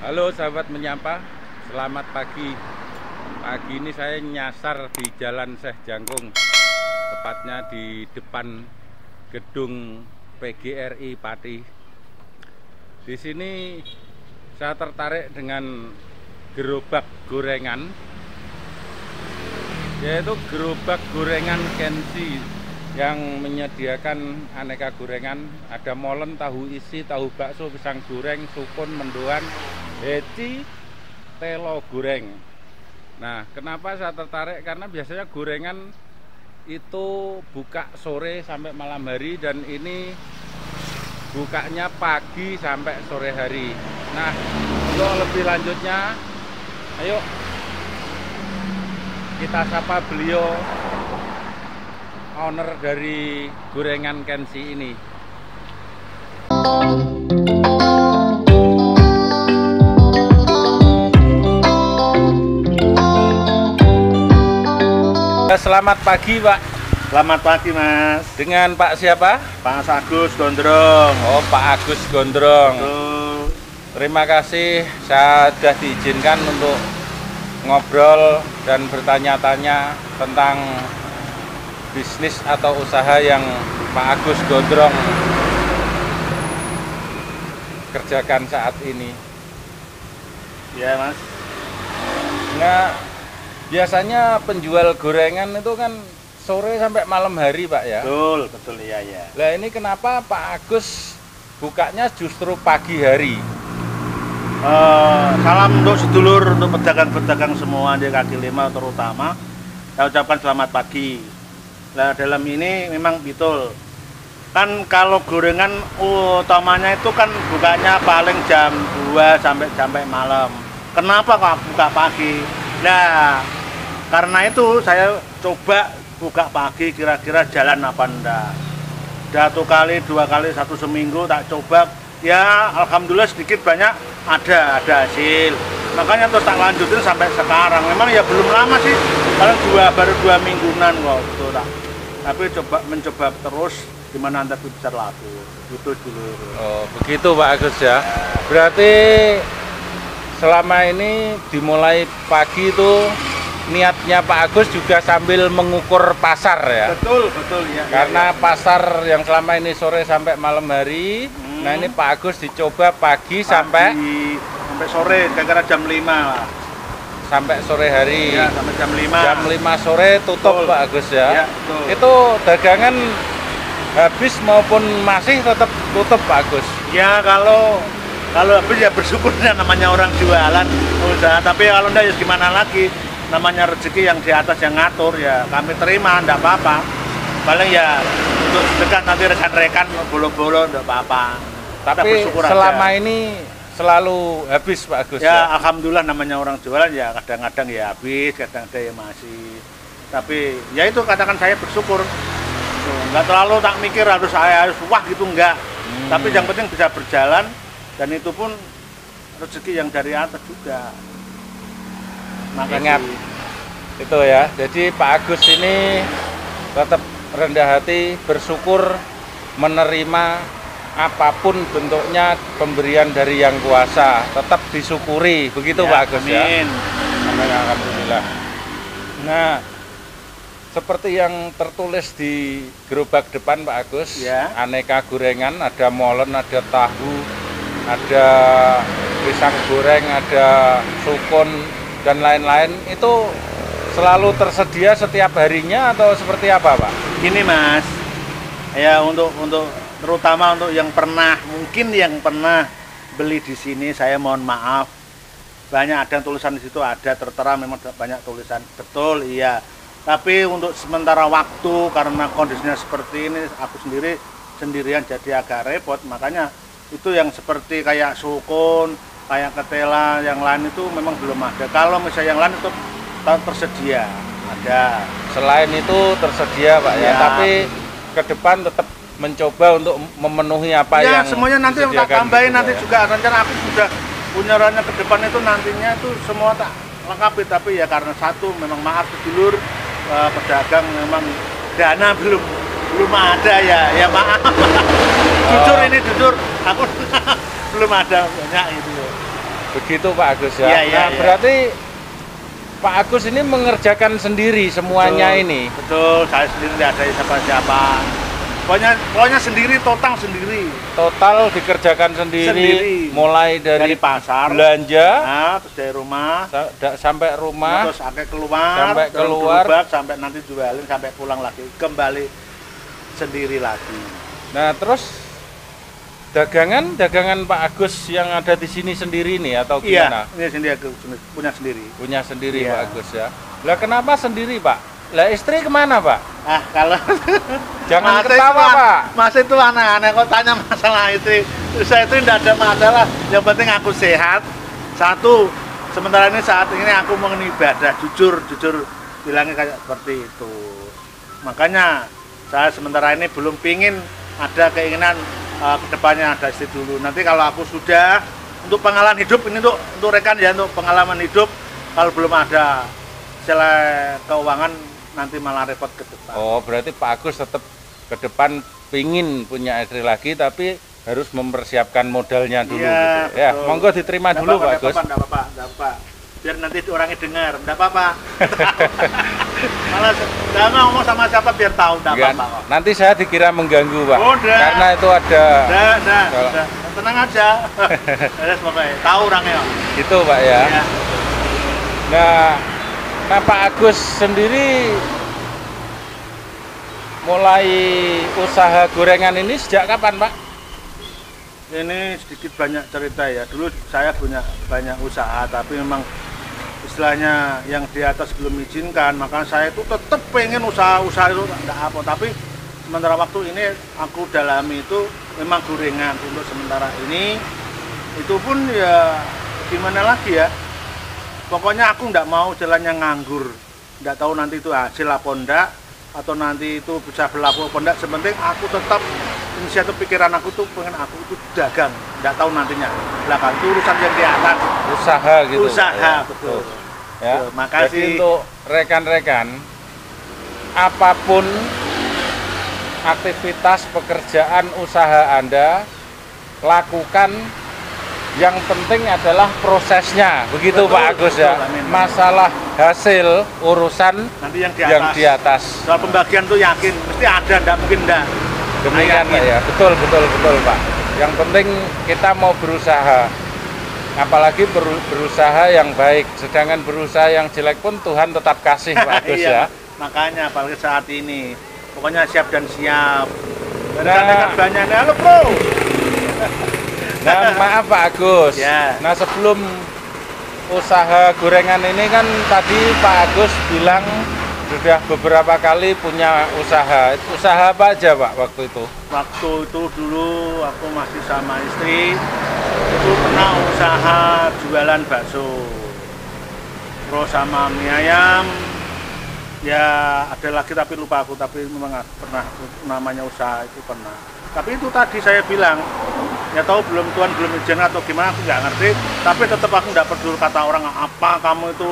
Halo sahabat menyapa, selamat pagi. Pagi ini saya nyasar di Jalan Syekh Jangkung, tepatnya di depan gedung PGRI Pati. Di sini saya tertarik dengan gerobak gorengan, yaitu gerobak gorengan Kensi yang menyediakan aneka gorengan. Ada molen, tahu isi, tahu bakso, pisang goreng, sukun, mendoan, heci, telo goreng. Nah, kenapa saya tertarik? Karena biasanya gorengan itu buka sore sampai malam hari, dan ini bukanya pagi sampai sore hari. Nah, untuk lebih lanjutnya, ayo kita sapa beliau, owner dari gorengan Kensi ini. Selamat pagi, Pak. Selamat pagi, Mas. Dengan Pak siapa? Pak Agus Gondrong. Oh, Pak Agus Gondrong. Betul. Terima kasih, saya sudah diizinkan untuk ngobrol dan bertanya-tanya tentang bisnis atau usaha yang Pak Agus Gondrong kerjakan saat ini. Ya, Mas. Nah, biasanya penjual gorengan itu kan sore sampai malam hari, Pak, ya? Betul, betul, iya, ya. Lah ini kenapa Pak Agus bukanya justru pagi hari? Salam untuk sedulur, untuk pedagang-pedagang semua di kaki lima terutama. Saya ucapkan selamat pagi. Nah, dalam ini memang betul. Kan kalau gorengan utamanya itu kan bukanya paling jam 2 sampai malam. Kenapa kok buka pagi? Nah, karena itu saya coba buka pagi, kira-kira jalan apa enggak. Satu kali, dua kali, satu seminggu tak coba, ya alhamdulillah sedikit banyak ada hasil. Makanya terus tak lanjutin sampai sekarang. Memang ya belum lama sih, paling baru 2 mingguan kok gitu tak. Tapi mencoba terus gimana nanti bisa laku. Gitu dulu. Oh, begitu Pak Agus ya. Berarti selama ini dimulai pagi itu niatnya Pak Agus juga sambil mengukur pasar ya. Betul, betul ya. Karena pasar yang selama ini sore sampai malam hari, nah ini Pak Agus dicoba pagi sampai sore, kira-kira jam 5 lah. Sampai sore hari. Ya, sampai jam 5. Jam 5 sore tutup, betul, Pak Agus ya. Ya, betul. Itu dagangan habis maupun masih tetap tutup, Pak Agus. Ya, kalau habis ya bersyukurnya, namanya orang jualan usaha. Tapi kalau enggak ya gimana lagi? Namanya rezeki yang di atas yang ngatur, ya kami terima, enggak apa-apa. Paling ya untuk sedekah nanti rekan-rekan bolo-bolo enggak apa-apa. Tapi selama ini selalu habis, Pak Agus ya, ya. Alhamdulillah, namanya orang jualan ya kadang-kadang ya habis, kadang-kadang ya masih. Tapi ya itu katakan saya bersyukur. Enggak terlalu tak mikir harus wah gitu, enggak. Tapi yang penting bisa berjalan, dan itu pun rezeki yang dari atas juga. Makasih. Ingat itu ya. Jadi Pak Agus ini tetap rendah hati, bersyukur, menerima apapun bentuknya pemberian dari Yang Kuasa, tetap disyukuri. Begitu ya, Pak Agus. Amin. Ya. Alhamdulillah. Nah, seperti yang tertulis di gerobak depan Pak Agus, ya, aneka gorengan, ada molen, ada tahu, ada pisang goreng, ada sukun, dan lain-lain. Itu selalu tersedia setiap harinya atau seperti apa, Pak? Gini, Mas. Ya, untuk terutama untuk yang mungkin yang pernah beli di sini, saya mohon maaf. Banyak ada tulisan di situ, ada tertera memang banyak tulisan. Betul, iya. Tapi untuk sementara waktu, karena kondisinya seperti ini, aku sendirian jadi agak repot. Makanya itu yang seperti kayak sukun, kayak ketela, yang lain itu memang belum ada. Kalau misalnya yang lain itu tersedia, ada. Selain itu tersedia, Pak ya. Tapi ke depan tetap mencoba untuk memenuhi apa ya, yang semuanya nanti tak tambahin gitu, nanti ya. Juga rencana aku sudah punya rencana ke depan itu nantinya itu semua tak lengkapi. Tapi ya karena satu, memang maaf sedulur, pedagang memang dana belum ada ya maaf. Jujur ini, jujur aku belum ada banyak itu. Begitu Pak Agus ya. Iya, iya, Nah, iya. berarti Pak Agus ini mengerjakan sendiri semuanya Betul, ini. Betul, saya sendiri tidak ada siapa-siapa. Pokoknya sendiri, total sendiri. Total dikerjakan sendiri, mulai dari pasar, belanja, terus dari rumah, sampai rumah, terus sampai keluar, sampai keluar, gerobak, sampai nanti jualin, sampai pulang lagi, kembali sendiri lagi. Nah, terus dagangan Pak Agus yang ada di sini sendiri nih atau gimana? Iya, ini sendiri aku punya sendiri. Punya sendiri Iya. Pak Agus ya. Lah kenapa sendiri Pak? Lah istri kemana Pak? Kalau Jangan ketawa Pak. Mas itu aneh-aneh kok tanya masalah itu. Saya itu tidak ada masalah. Yang penting aku sehat. Satu, sementara ini saat ini aku mau ibadah. Jujur bilangnya kayak seperti itu. Makanya saya sementara ini belum pingin ada keinginan kedepannya ada istri dulu. Nanti kalau aku sudah untuk pengalaman hidup ini untuk rekan ya, untuk pengalaman hidup, kalau belum ada istilah keuangan nanti malah repot ke depan. Oh, berarti Pak Agus tetap ke depan pingin punya istri lagi tapi harus mempersiapkan modalnya dulu Iya, gitu. Ya, betul. monggo diterima dulu Pak Agus. Enggak apa-apa. Biar nanti orangnya dengar, enggak apa-apa. Malah jangan ngomong sama siapa biar tahu, enggak apa-apa kok. Nanti saya dikira mengganggu Pak. Oh, udah. Karena itu ada Udah. Tenang aja. Pokoknya tahu orangnya. Gitu Pak ya. Iya. Nah Pak Agus sendiri mulai usaha gorengan ini sejak kapan Pak? Ini sedikit banyak cerita ya. Dulu saya punya banyak usaha, tapi memang istilahnya yang di atas belum izinkan, maka saya itu tetap pengen usaha itu enggak apa. Tapi sementara waktu ini aku dalami itu memang gorengan untuk sementara ini. Itu pun ya gimana lagi ya. Pokoknya aku enggak mau jalannya nganggur. Enggak tahu nanti itu hasil apa enggak, atau nanti itu bisa berlaku apa enggak. Sepenting aku tetap inisiatif pikiran aku tuh pengen aku itu dagang, nggak tahu nantinya belakang itu urusan yang di atas, Usaha gitu. usaha betul. Ya. Betul, makasih. Jadi untuk rekan-rekan, apapun aktivitas pekerjaan usaha Anda lakukan, yang penting adalah prosesnya, begitu Betul, Pak Agus ya. betul, amin. Masalah hasil urusan Nanti yang di atas. Soal pembagian tuh yakin mesti ada, nggak mungkin enggak. Demikian Pak ya, betul Pak. Yang penting kita mau berusaha, apalagi berusaha yang baik. Sedangkan berusaha yang jelek pun Tuhan tetap kasih Pak Agus Iya, ya. makanya apalagi saat ini, pokoknya siap dan siap. Nah. Rekan-rekan banyak, halo bro. Nah maaf Pak Agus. Ya. Nah sebelum usaha gorengan ini kan tadi Pak Agus bilang sudah beberapa kali punya usaha. Usaha apa aja Pak waktu itu? Waktu itu dulu aku masih sama istri, itu pernah usaha jualan bakso, terus sama mie ayam, ya ada lagi tapi lupa aku, tapi memang pernah namanya usaha itu pernah. Tapi itu tadi saya bilang, ya tahu Tuhan belum izin atau gimana aku nggak ngerti, tapi tetap aku nggak peduli kata orang apa kamu itu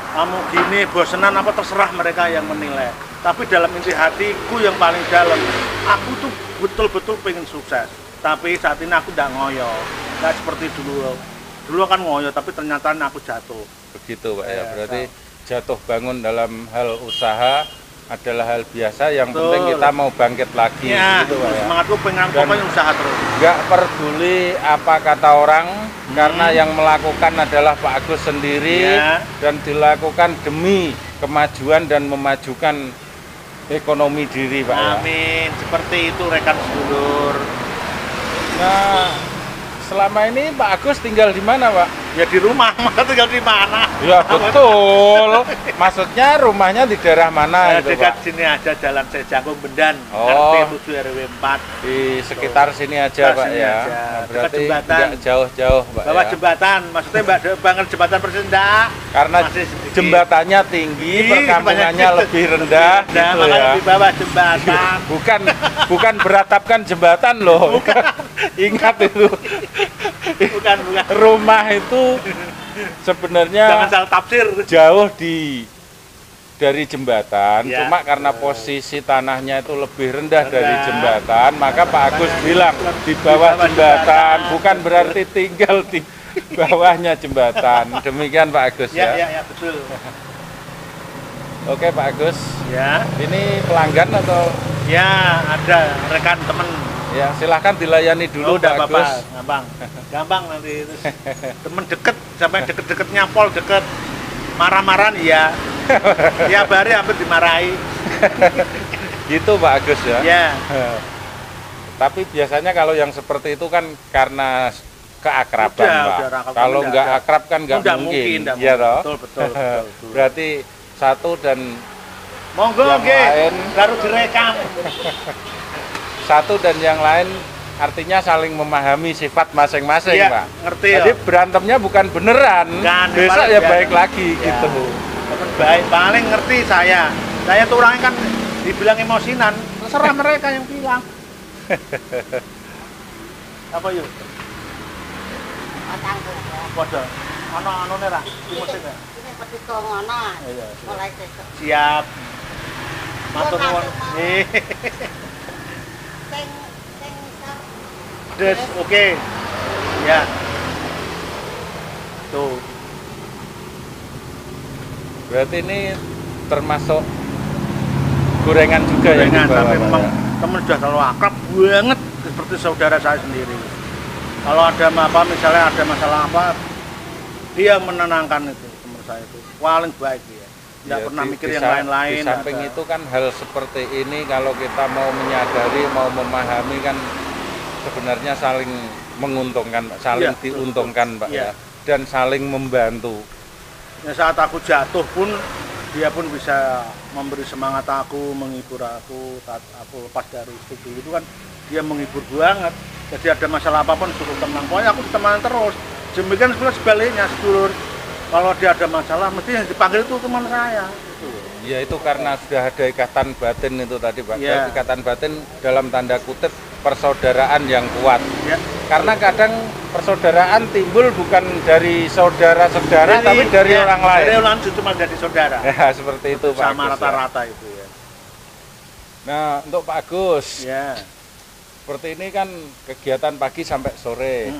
kamu gini bosenan apa, terserah mereka yang menilai. Tapi dalam inti hatiku yang paling dalam, aku tuh betul-betul pengen sukses. Tapi saat ini aku nggak ngoyo, nggak seperti dulu. Dulu kan ngoyo, tapi ternyata aku jatuh. Begitu Pak ya. Berarti jatuh bangun dalam hal usaha adalah hal biasa. Yang Betul. penting kita mau bangkit lagi. Ya, Gitu Pak ya. semangatku pengen Dan pokoknya usaha terus. Nggak peduli apa kata orang, karena yang melakukan adalah Pak Agus sendiri. Ya. Dan dilakukan demi kemajuan dan memajukan ekonomi diri Pak ya. Amin, seperti itu rekan sedulur. Nah, selama ini Pak Agus tinggal di mana Pak? Ya di rumah, maka tinggal di mana? Ya betul. Maksudnya rumahnya di daerah mana itu dekat Pak? sini aja Jalan Sejangkung Bendan, Oh. RT 7 RW 4. Di sekitar sini aja Sekitar Pak sini ya. aja. Nah, Dekat berarti jembatan. tidak jauh-jauh Pak Bawah ya. jembatan, maksudnya banget jembatan persis enggak? Karena Masih sedikit. jembatannya tinggi, perkampungannya banyak- lebih rendah Nah, gitu makanya ya. di bawah jembatan. Bukan beratapkan jembatan loh. Ingat itu. Bukan. Rumah itu sebenarnya Jangan salah tafsir. jauh dari jembatan, Ya. cuma karena posisi tanahnya itu lebih rendah dari Rendah. jembatan, maka Pak Agus bilang di bawah jembatan, bukan berarti tinggal di bawahnya jembatan. Demikian Pak Agus ya. Ya, betul. Oke Pak Agus. Ya. Ini pelanggan atau? Ya, ada rekan temen. Ya, silahkan dilayani dulu Pak Agus. Gampang nanti. Terus temen deket, sampai deket-deket nyapol deket. Marah-marahan iya. Tiap hari hampir dimarahi. Gitu Pak Agus ya. Ya. Tapi biasanya kalau yang seperti itu kan karena keakraban Pak. Kalau nggak akrab kan nggak mungkin. Iya toh? Betul. Berarti satu dan monggo yang lain baru direkam. Satu dan yang lain artinya saling memahami sifat masing-masing, ya, Pak. Ngerti. Jadi berantemnya bukan beneran. Kan, besok ya baik lagi ya, gitu. Temen baik, paling ngerti saya. Saya tuh orangnya kan dibilang emosinan, terserah mereka yang bilang. Apa yuk? Padha. Ana anune ra, musik ya. Ini petiko ngono. Mulai sesuk. Siap. Matur nuwun. Sing Des, oke. Ya. Tuh. Berarti ini termasuk gorengan juga ya, tapi memang teman sudah selalu akrab banget seperti saudara saya sendiri. Kalau ada apa, misalnya ada masalah apa, dia menenangkan itu teman saya itu paling baik dia. Tidak pernah mikir yang lain-lain. Di samping itu kan hal seperti ini kalau kita mau menyadari, mau memahami kan sebenarnya saling menguntungkan, saling diuntungkan Pak ya, dan saling membantu. Ya, saat aku jatuh pun dia pun bisa memberi semangat aku, menghibur aku. Saat aku lepas dari studi itu kan dia menghibur banget. Jadi ada masalah apapun suruh tenang, pokoknya aku ditemani terus. Demikian pula sebaliknya, sedulur. Kalau dia ada masalah, mesti yang dipanggil itu teman saya. Ya itu karena sudah ada ikatan batin itu tadi Pak. Ya. Ikatan batin dalam tanda kutip persaudaraan yang kuat. Ya. Karena kadang persaudaraan timbul bukan dari saudara-saudara tapi dari orang lain. Dari orang lain cuma dari saudara. Ya seperti itu Pak. Sama rata-rata ya. Itu ya. Nah untuk Pak Agus. Ya. Seperti ini kan kegiatan pagi sampai sore.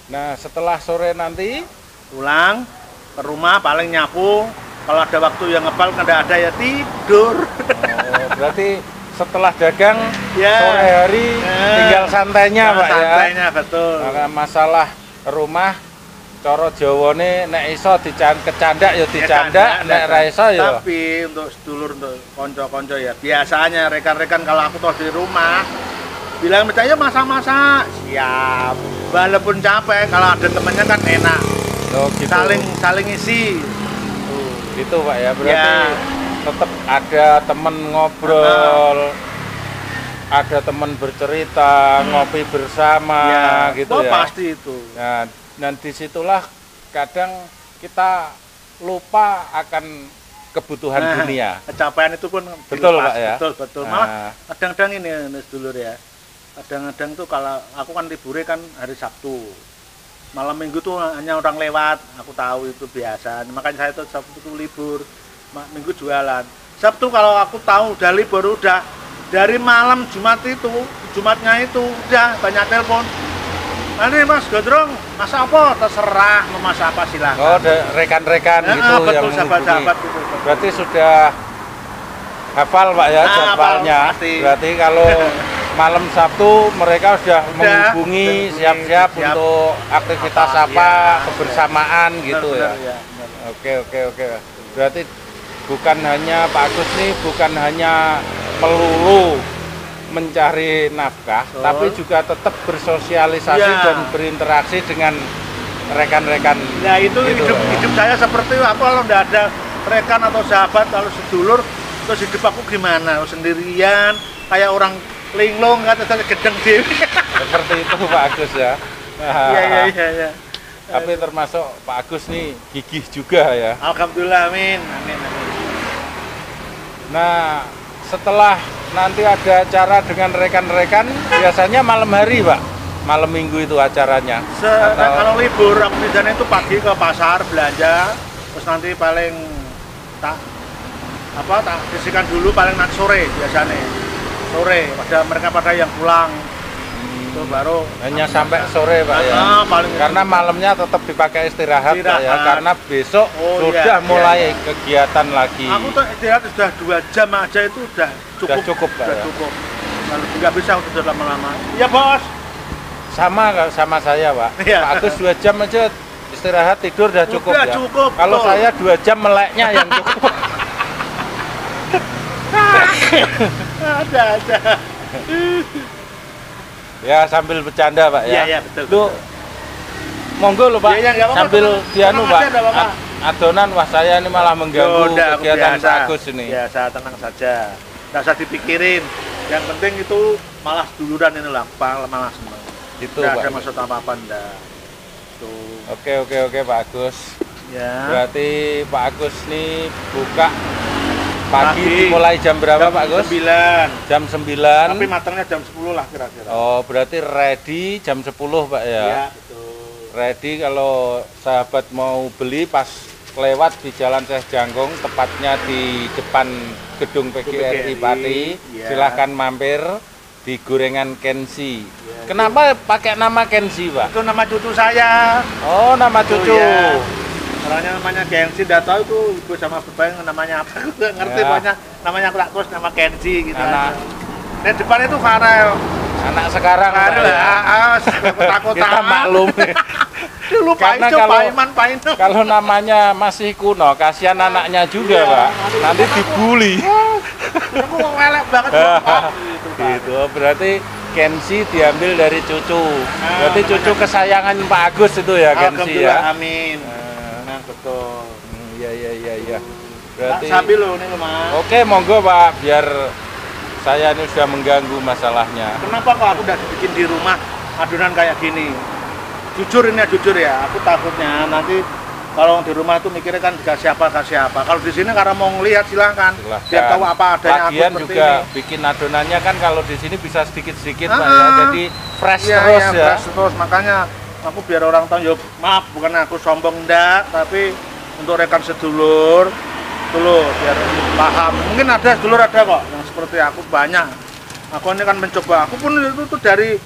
Nah setelah sore nanti pulang ke rumah paling nyapu. Kalau ada waktu yang ngebal nggak ada ya tidur. Oh, berarti setelah dagang sore hari tinggal santainya Pak ya. Santainya betul. Maka masalah rumah cara Jawane nek iso kecandak ya dicandak, nek ra iso ya. Tapi untuk sedulur, untuk konco-konco ya biasanya rekan-rekan kalau aku tahu di rumah bilang percaya masak-masak siap. Walaupun capek kalau ada temennya kan enak. Oh, gitu. Saling isi. Gitu Pak ya, berarti tetap ada temen ngobrol, ada temen bercerita, ngopi bersama gitu ya. Pasti itu. Nah, dan disitulah kadang kita lupa akan kebutuhan dunia. Capaian itu pun betul Pak ya. Betul. Malah kadang-kadang ini sedulur ya. Kadang-kadang tuh kalau aku kan liburnya kan hari Sabtu. Malam minggu tuh hanya orang lewat, aku tahu itu biasa. Makanya saya tuh Sabtu tuh libur, minggu jualan. Sabtu kalau aku tahu udah libur, udah dari malam Jumatnya itu udah banyak telepon. Nanti Mas Gondrong, masak apa? Terserah mau masak apa silahkan. Oh, rekan-rekan gitu betul, yang sahabat-sahabat gitu. Berarti sudah hafal Pak ya jadwalnya. Berarti kalau malam Sabtu mereka sudah menghubungi siap-siap untuk aktivitas kebersamaan gitu ya. Oke. Berarti bukan hanya Pak Agus nih bukan hanya melulu mencari nafkah, tapi juga tetap bersosialisasi dan berinteraksi dengan rekan-rekan. Ya itu gitu, hidup saya seperti itu. Aku kalau udah ada rekan atau sahabat, kalau sedulur, terus hidup aku gimana? Sendirian, kayak orang linglung kata saya gedeng dewi. Seperti itu Pak Agus ya. Iya. Tapi termasuk Pak Agus nih gigih juga ya. Alhamdulillah, amin. Nah, setelah nanti ada acara dengan rekan-rekan, biasanya malam hari Pak, malam minggu itu acaranya. Kalau libur aku di sana itu pagi ke pasar belanja, terus nanti paling tak bisikan dulu paling nanti sore biasanya. Sore mereka pada yang pulang. itu baru hanya sampai sore Pak ya. paling Karena malamnya tetap dipakai istirahat Pak ya, Istirahat. karena besok sudah iya, mulai iya. kegiatan lagi. Aku tuh istirahat sudah 2 jam aja itu udah cukup. Sudah cukup Pak Sudah ya. cukup. Kalau nggak bisa aku tidur lama-lama. Iya bos. Sama saya Pak. Iya. Pak Agus 2 jam aja istirahat tidur udah cukup Udah ya. cukup, Kalau betul. saya 2 jam meleknya yang cukup. Ada. Ya sambil bercanda Pak ya. Iya, betul. Lu monggo lho Pak. Iya, nggak apa-apa, Sambil dianu tenang Pak. aja, nggak apa-apa. Adonan wah saya ini malah mengganggu Udah, aku kegiatan biasa. Pak Agus ini. Biasa, tenang saja. Nggak usah dipikirin. Yang penting itu malas duluran ini lah, malas seneng. Gitu Nggak Pak. ada maksud apa-apa ndak. Tuh. Oke Pak Agus. Ya. Berarti Pak Agus nih buka pagi Pagi. dimulai jam berapa Jam Pak Agus? 9. Jam 9. Tapi matangnya jam 10 lah kira-kira. Oh, berarti ready jam 10 Pak ya. Iya, betul. Ready kalau sahabat mau beli pas lewat di Jalan Syekh Jangkung, tepatnya di depan gedung PGRI Pati. Iya. Silahkan mampir di Gorengan Kensi. Iya, Kenapa pakai nama Kensi, Pak? Itu nama cucu saya. Oh, nama cucu. Iya. Orangnya namanya Kenzi, nggak tahu itu ibu sama bapak yang namanya apa. Aku nggak ngerti Ya. pokoknya namanya aku tak terus nama Kenzi gitu. Anak. Dan depan itu Farel. Anak sekarang, Pak, Farel ya. takut Kita maklum. Dulu Karena Pak kalau- Iman, Pak Ino. Kalau namanya masih kuno, kasihan anaknya juga, Iya, Pak. Nanti dibully. Aku mau ngelek banget Pak. Gitu, Pak. Gitu, berarti Kensi diambil dari cucu. Nah, Berarti cucu makanya. kesayangan Pak Agus itu ya, Kensi Alhamdulillah, ya. amin. Nah, betul. Iya. Berarti Berarti sambil loh ini loh, Mas. oke, monggo Pak, biar saya ini sudah mengganggu masalahnya. Kenapa kok aku udah dibikin di rumah adonan kayak gini? Jujur ya, aku takutnya nanti kalau di rumah tuh mikirnya kan kasih apa. Kalau di sini karena mau ngelihat silakan. Silahkan. Biar tahu apa adanya aku Lagian seperti juga ini. bikin adonannya kan kalau di sini bisa sedikit-sedikit Pak ya. Ah, Jadi fresh Iya, terus iya, ya. fresh terus. Makanya aku biar orang tahu, ya maaf bukan aku sombong enggak, tapi untuk rekan sedulur dulu biar paham. Mungkin ada sedulur ada kok yang seperti aku banyak. Aku ini kan mencoba. Aku pun itu tuh dari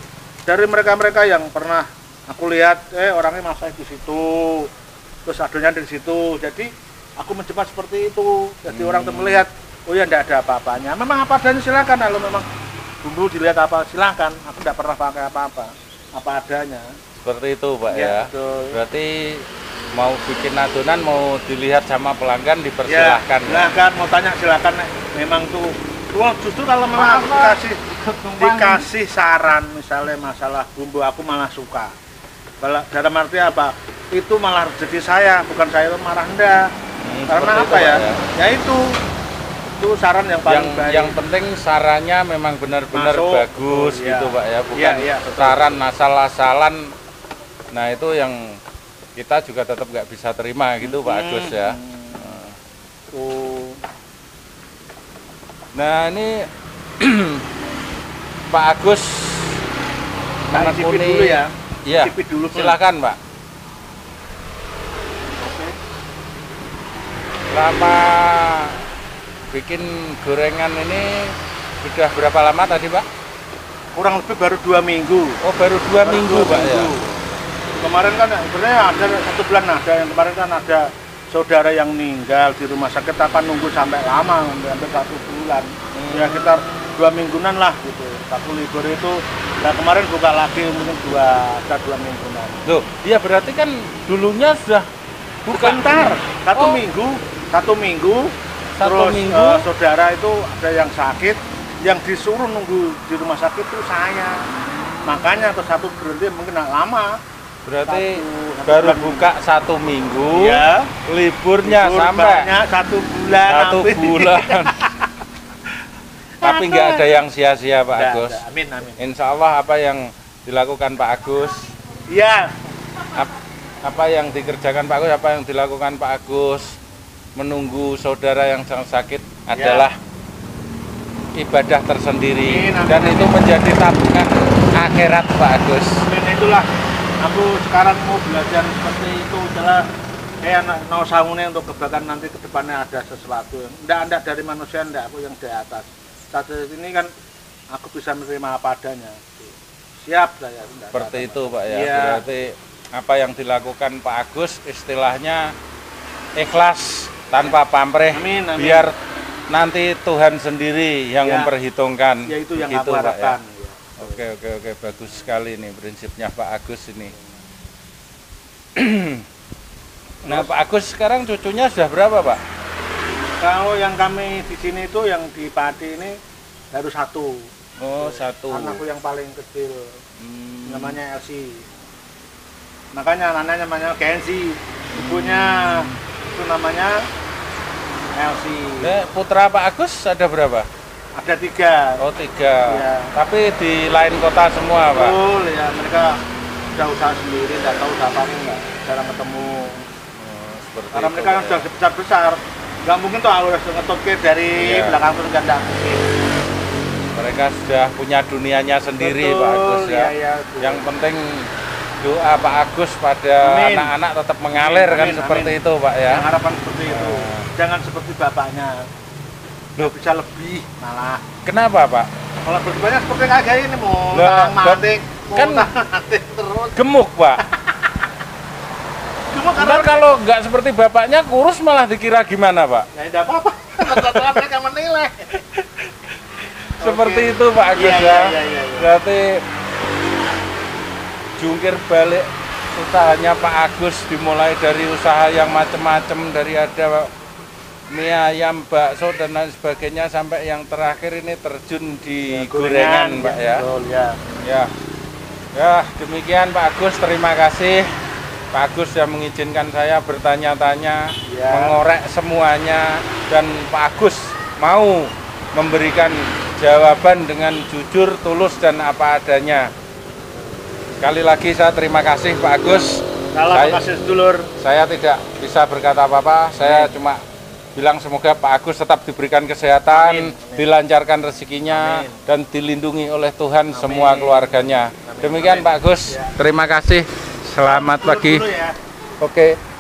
mereka-mereka yang pernah aku lihat orangnya masak di situ. Terus adonnya di situ. Jadi aku mencoba seperti itu. Jadi orang tuh melihat, oh ya enggak ada apa-apanya. Memang apa adanya silakan, kalau memang bumbu dilihat apa silakan. Aku enggak pernah pakai apa-apa. Apa adanya. Seperti itu Pak Iya, ya. betul. Berarti mau bikin adonan, mau dilihat sama pelanggan dipersilahkan. Ya, silakan mau tanya silakan. Memang tuh justru kalau memang aku dikasih saran misalnya masalah bumbu, aku malah suka. Kalau dalam arti apa? Itu malah rezeki saya, bukan saya itu marah enggak. Karena seperti apa itu, ya? Pak, ya. Ya itu saran yang paling baik. Yang penting sarannya memang benar-benar Masuk, bagus betul, gitu iya. Pak ya, bukan Iya, iya, betul. saran asal-asalan. Nah itu yang kita juga tetap nggak bisa terima gitu Pak Agus ya. Tuh. Nah ini Pak Agus Nah, cicipin menekuni, dulu ya. Iya, Cicipin dulu. silakan Pak. Oke. Selama bikin gorengan ini sudah berapa lama tadi Pak? Kurang lebih baru 2 minggu. Oh baru 2 minggu Pak ya. Kemarin kan sebenarnya ada 1 bulan ada, yang kemarin kan ada saudara yang meninggal di rumah sakit, apa nunggu sampai lama, sampai 1 bulan. Ya sekitar 2 mingguan lah gitu. Aku libur itu, nah kemarin buka lagi mungkin 2 mingguan. Loh, iya berarti kan dulunya sudah buka. Bentar, 1 Oh. minggu, 1 minggu. Satu Terus minggu. saudara itu ada yang sakit, yang disuruh nunggu di rumah sakit itu saya. Makanya terus satu berhenti mungkin nggak lama. Berarti Satu baru bulan. buka 1 minggu, Ya. liburnya Libur sampai banyak, 1 bulan. 1 hampir. bulan. Tapi nggak ada yang sia-sia Pak Nggak, Agus. nggak. Amin, amin. Insya Allah apa yang dilakukan Pak Agus, Iya. apa yang dikerjakan Pak Agus, apa yang dilakukan Pak Agus menunggu saudara yang sedang sakit adalah ibadah tersendiri. Amin, amin, Dan amin. itu menjadi tabungan akhirat Pak Agus. Dan itulah aku sekarang mau belajar seperti itu adalah anak no sangune untuk kebaikan nanti ke depannya ada sesuatu. Enggak dari manusia, enggak aku yang di atas. Saat ini kan aku bisa menerima apa adanya. Siap saya. Seperti itu Pak ya. Iya. Berarti apa yang dilakukan Pak Agus istilahnya ikhlas tanpa pamrih. Amin, amin. Biar nanti Tuhan sendiri yang Ya. memperhitungkan. Ya itu yang Begitu, aku Pak, ya. harapkan. Oke, bagus sekali nih prinsipnya Pak Agus ini. Nah Pak Agus sekarang cucunya sudah berapa Pak? Kalau yang kami di sini itu yang di Pati ini baru 1. Oh 1. Anakku yang paling kecil namanya Elsie. Makanya anaknya namanya Kenzi. Ibunya itu namanya Elsie. Putra Pak Agus ada berapa? Ada 3. Oh 3. Iya. Tapi di lain kota semua Pak? Betul ya, mereka udah usaha sendiri, nggak tahu apa nggak, jarang ketemu. Seperti Karena itu, mereka kan Pak, sudah besar-besar, nggak mungkin tuh harus ngetutke dari Iya. belakang terus nggak mungkin. Mereka sudah punya dunianya sendiri Betul, Pak Agus ya. iya, betul. Yang penting doa Pak Agus pada Amin. anak-anak tetap mengalir kan Amin, seperti amin. itu Pak ya. Yang harapan seperti itu, Nah. jangan seperti bapaknya. Loh. Bisa lebih malah. Kenapa Pak? Kalau bapaknya seperti kayak ini mau Lah, matik, mau kan- matik terus. Gemuk Pak. Cuma Ntar kalau nggak seperti bapaknya kurus malah dikira gimana Pak? ya tidak apa-apa, tetap mereka menilai. Seperti Oke. itu Pak Agus Iya, ya. iya, iya, iya. Berarti jungkir balik usahanya Pak Agus dimulai dari usaha yang macam-macam, dari ada mie ayam, bakso dan lain sebagainya sampai yang terakhir ini terjun di gorengan Pak ya. Betul, ya. Ya, demikian Pak Agus, terima kasih Pak Agus yang mengizinkan saya bertanya-tanya, Ya. mengorek semuanya, dan Pak Agus mau memberikan jawaban dengan jujur, tulus, dan apa adanya. Sekali lagi saya terima kasih Pak Agus. Salam kasih sedulur. Saya tidak bisa berkata apa-apa, saya cuma bilang semoga Pak Agus tetap diberikan kesehatan, Amin. Amin. dilancarkan rezekinya, Amin. dan dilindungi oleh Tuhan semua keluarganya. Amin. Demikian Amin. Pak Agus, Ya. terima kasih. Selamat pagi. Dulu ya. Oke.